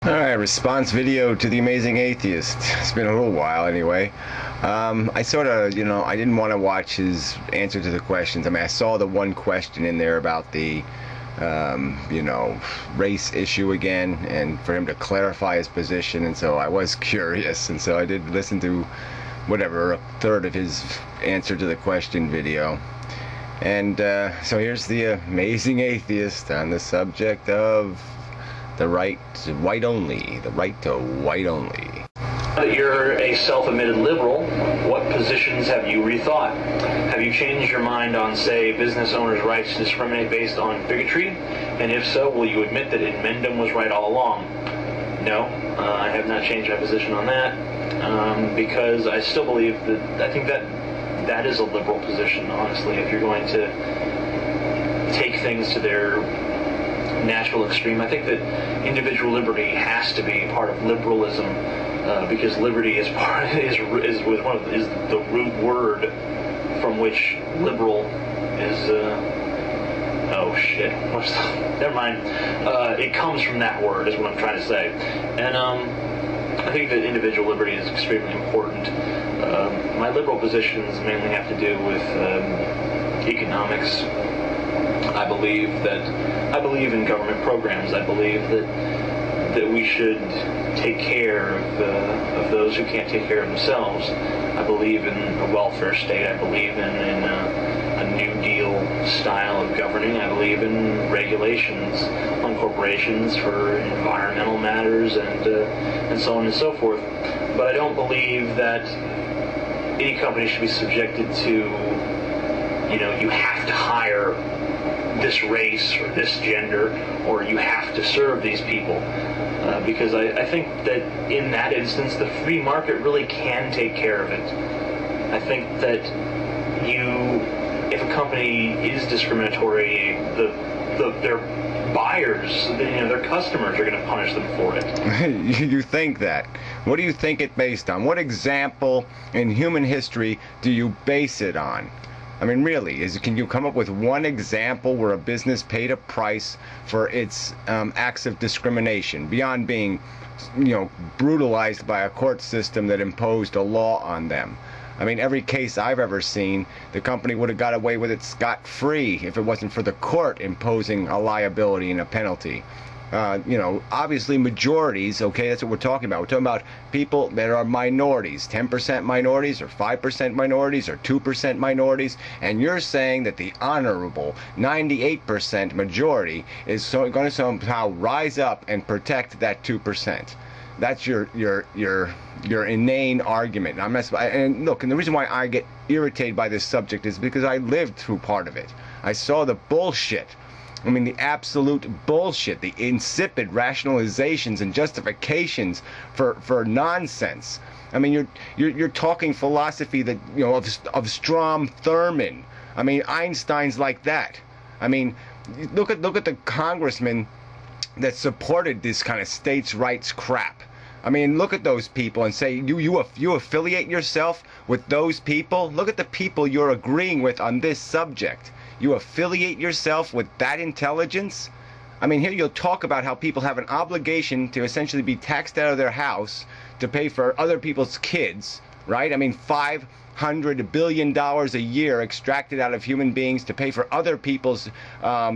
Alright, response video to The Amazing Atheist. It's been a little while anyway. I sort of, I didn't want to watch his answer to the questions. I mean, I saw the one question in there about the, race issue again, and for him to clarify his position, and so I was curious, and so I did listen to, whatever, a third of his answer to the question video. And so here's The Amazing Atheist on the subject of the right to white only, the right to white only. That you're a self-admitted liberal, what positions have you rethought? Have you changed your mind on, say, business owners' rights to discriminate based on bigotry? And if so, will you admit that Mendham was right all along? No, I have not changed my position on that, because I still believe that, I think that is a liberal position, honestly, if you're going to take things to their natural extreme. I think that individual liberty has to be part of liberalism, because liberty is the root word from which liberal is. Oh shit! Never mind. It comes from that word, is what I'm trying to say, and I think that individual liberty is extremely important. My liberal positions mainly have to do with economics. I believe in government programs. I believe that we should take care of those who can't take care of themselves. I believe in a welfare state. I believe in a New Deal style of governing. I believe in regulations on corporations for environmental matters and so on and so forth. But I don't believe that any company should be subjected to, you have to hire this race or this gender, or you have to serve these people, because I think that in that instance the free market really can take care of it. I think that if a company is discriminatory, their buyers, their customers are going to punish them for it. You think that? What do you think it based on? What example in human history do you base it on? I mean, really, can you come up with one example where a business paid a price for its acts of discrimination beyond being, brutalized by a court system that imposed a law on them? I mean, every case I've ever seen, the company would have got away with it scot-free if it wasn't for the court imposing a liability and a penalty. Obviously majorities, okay, that's what we're talking about. We're talking about people that are minorities, 10% minorities or 5% minorities or 2% minorities, and you're saying that the honorable 98% majority is going to somehow rise up and protect that 2%. That's your inane argument. And look, and the reason why I get irritated by this subject is because I lived through part of it. I saw the bullshit. I mean, the absolute bullshit, the insipid rationalizations and justifications for nonsense. I mean, you're talking philosophy that, of Strom Thurmond. I mean, Einstein's like that. I mean, look at the congressmen that supported this kind of states' rights crap. I mean, look at those people and say, you affiliate yourself with those people? Look at the people you're agreeing with on this subject. You affiliate yourself with that intelligence? I mean, here you'll talk about how people have an obligation to essentially be taxed out of their house to pay for other people's kids, right? I mean, $500 billion a year extracted out of human beings to pay for other people's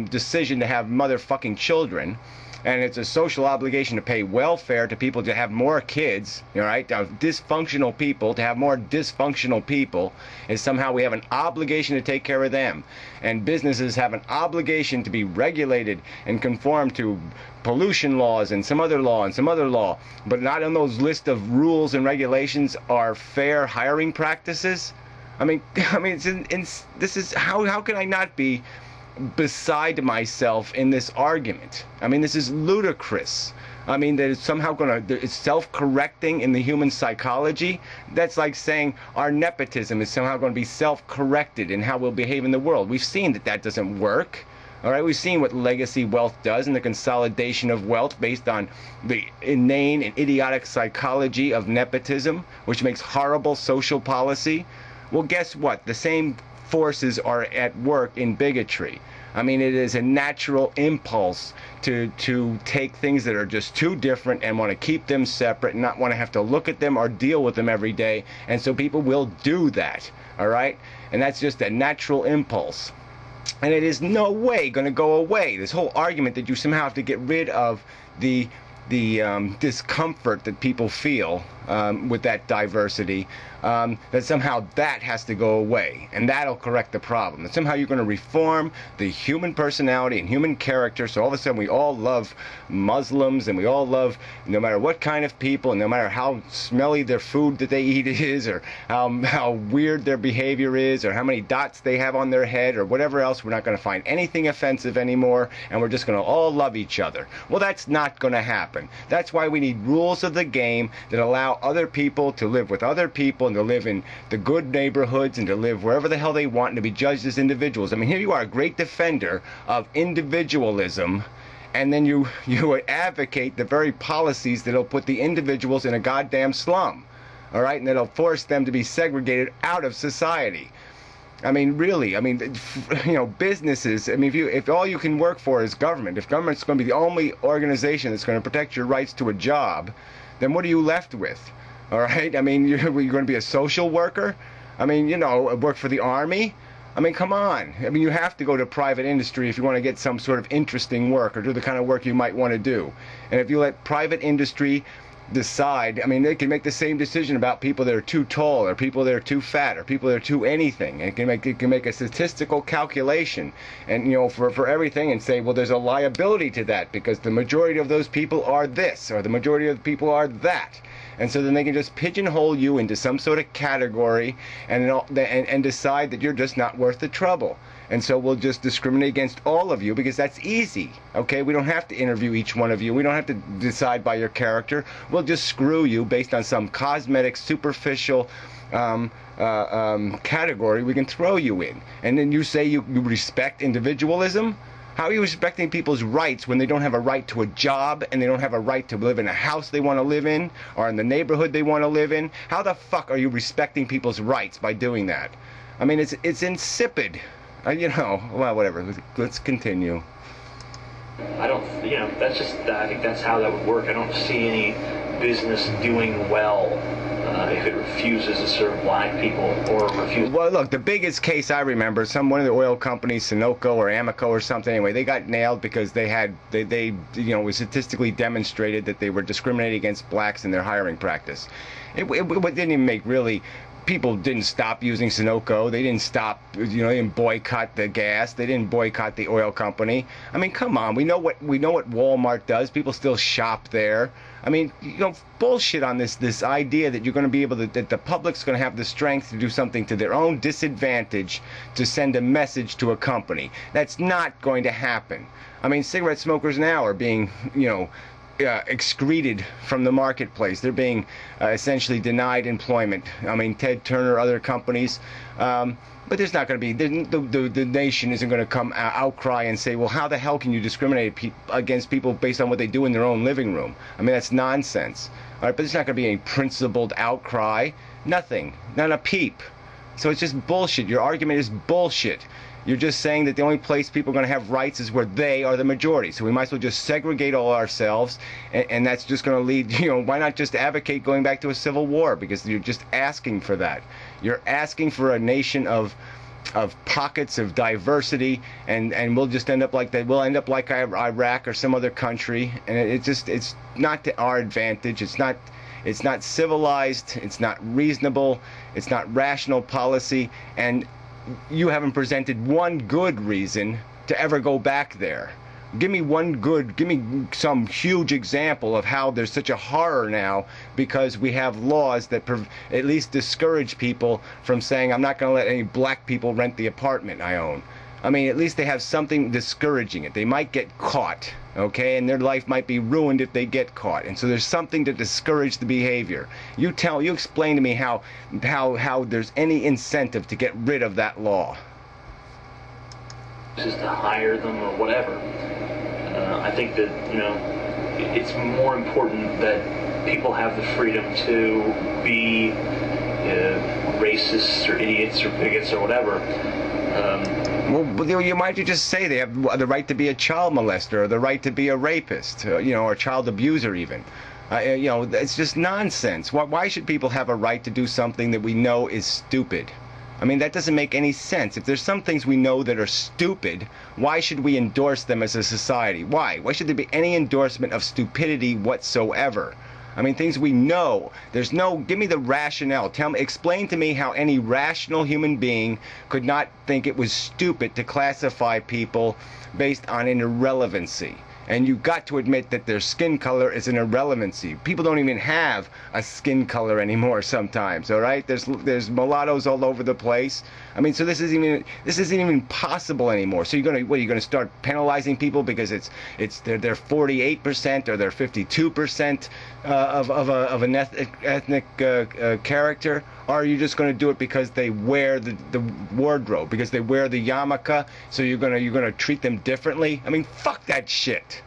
decision to have motherfucking children. And it's a social obligation to pay welfare to people to have more kids, right? Dysfunctional people, to have more dysfunctional people, is somehow we have an obligation to take care of them. And businesses have an obligation to be regulated and conform to pollution laws and some other law and some other law. But not on those list of rules and regulations are fair hiring practices. I mean, this is how can I not be beside myself in this argument? I mean, this is ludicrous. I mean, that it's somehow it's self-correcting in the human psychology. That's like saying our nepotism is somehow going to be self-corrected in how we'll behave in the world. We've seen that doesn't work. All right, we've seen what legacy wealth does and the consolidation of wealth based on the inane and idiotic psychology of nepotism, which makes horrible social policy. Well, guess what? The same forces are at work in bigotry. I mean, it is a natural impulse to take things that are just too different and want to keep them separate and not want to have to look at them or deal with them every day. And so people will do that, all right? And that's just a natural impulse. And it is no way going to go away. This whole argument that you somehow have to get rid of the discomfort that people feel with that diversity, that somehow that has to go away, and that'll correct the problem. That somehow you're going to reform the human personality and human character, so all of a sudden we all love Muslims, and we all love, no matter what kind of people, and no matter how smelly their food that they eat is, or how weird their behavior is, or how many dots they have on their head, or whatever else, we're not going to find anything offensive anymore, and we're just going to all love each other. Well, that's not going to happen. That's why we need rules of the game that allow other people to live with other people and to live in the good neighborhoods and to live wherever the hell they want and to be judged as individuals. I mean, here you are, a great defender of individualism, and then you advocate the very policies that'll put the individuals in a goddamn slum, all right, and that'll force them to be segregated out of society. I mean, really, I mean, you know, businesses, I mean, if all you can work for is government, if government's going to be the only organization that's going to protect your rights to a job, then what are you left with? All right? I mean, you're going to be a social worker? I mean, you know, work for the army? I mean, come on. I mean, you have to go to private industry if you want to get some sort of interesting work or do the kind of work you might want to do. And if you let private industry decide, I mean, they can make the same decision about people that are too tall or people that are too fat or people that are too anything. And it can make a statistical calculation, and, you know, for everything, and say, well, there's a liability to that because the majority of those people are this or the majority of the people are that. And so then they can just pigeonhole you into some sort of category and decide that you're just not worth the trouble. And so we'll just discriminate against all of you because that's easy, okay? We don't have to interview each one of you. We don't have to decide by your character. We'll just screw you based on some cosmetic, superficial category we can throw you in. And then you say you respect individualism? How are you respecting people's rights when they don't have a right to a job and they don't have a right to live in a house they want to live in or in the neighborhood they want to live in? How the fuck are you respecting people's rights by doing that? I mean, it's insipid. You know, well, whatever. Let's continue. I don't, you know, that's just, I think that's how that would work. I don't see any business doing well if it refuses to serve black people or refuses. Well, look, the biggest case I remember, one of the oil companies, Sunoco or Amoco or something, anyway, they got nailed because they you know, it was statistically demonstrated that they were discriminating against blacks in their hiring practice. It didn't even make really. People didn't stop using Sunoco. They didn't stop, you know, they didn't boycott the gas. They didn't boycott the oil company. I mean, come on. We know what Walmart does. People still shop there. I mean, you know, bullshit on this idea that you're going to be able to, that the public's going to have the strength to do something to their own disadvantage to send a message to a company. That's not going to happen. I mean, cigarette smokers now are being, you know, excreted from the marketplace. They're being essentially denied employment. I mean, Ted Turner, other companies. But there's not going to be, the nation isn't going to come outcry and say, well, how the hell can you discriminate against people based on what they do in their own living room? I mean, that's nonsense. All right, but there's not going to be any principled outcry. Nothing. Not a peep. So it's just bullshit. Your argument is bullshit. You're just saying that the only place people are going to have rights is where they are the majority. So we might as well just segregate all ourselves, and that's just going to lead, you know, why not just advocate going back to a civil war? Because you're just asking for that. You're asking for a nation of pockets of diversity, and we'll just end up like that. We'll end up like Iraq or some other country, and it's not to our advantage. It's not civilized. It's not reasonable. It's not rational policy, and you haven't presented one good reason to ever go back there. Give me some huge example of how there's such a horror now because we have laws that at least discourage people from saying, I'm not going to let any black people rent the apartment I own. I mean, at least they have something discouraging it. They might get caught, okay, and their life might be ruined if they get caught. And so there's something to discourage the behavior. You explain to me how there's any incentive to get rid of that law. Just to hire them or whatever. I think that, you know, it's more important that people have the freedom to be racists or idiots or bigots or whatever. Well, you might just say they have the right to be a child molester or the right to be a rapist, or a child abuser even. It's just nonsense. Why should people have a right to do something that we know is stupid? I mean, that doesn't make any sense. If there's some things we know that are stupid, why should we endorse them as a society? Why? Why should there be any endorsement of stupidity whatsoever? I mean, things we know. Give me the rationale. Explain to me how any rational human being could not think it was stupid to classify people based on an irrelevancy. And you've got to admit that their skin color is an irrelevancy. People don't even have a skin color anymore sometimes, all right? There's mulattoes all over the place. I mean, so this isn't even possible anymore. So you're gonna start penalizing people because they're 48% or they're 52% of an ethnic character? Or are you just going to do it because they wear the wardrobe, because they wear the yarmulke, so you're gonna treat them differently? I mean, fuck that shit.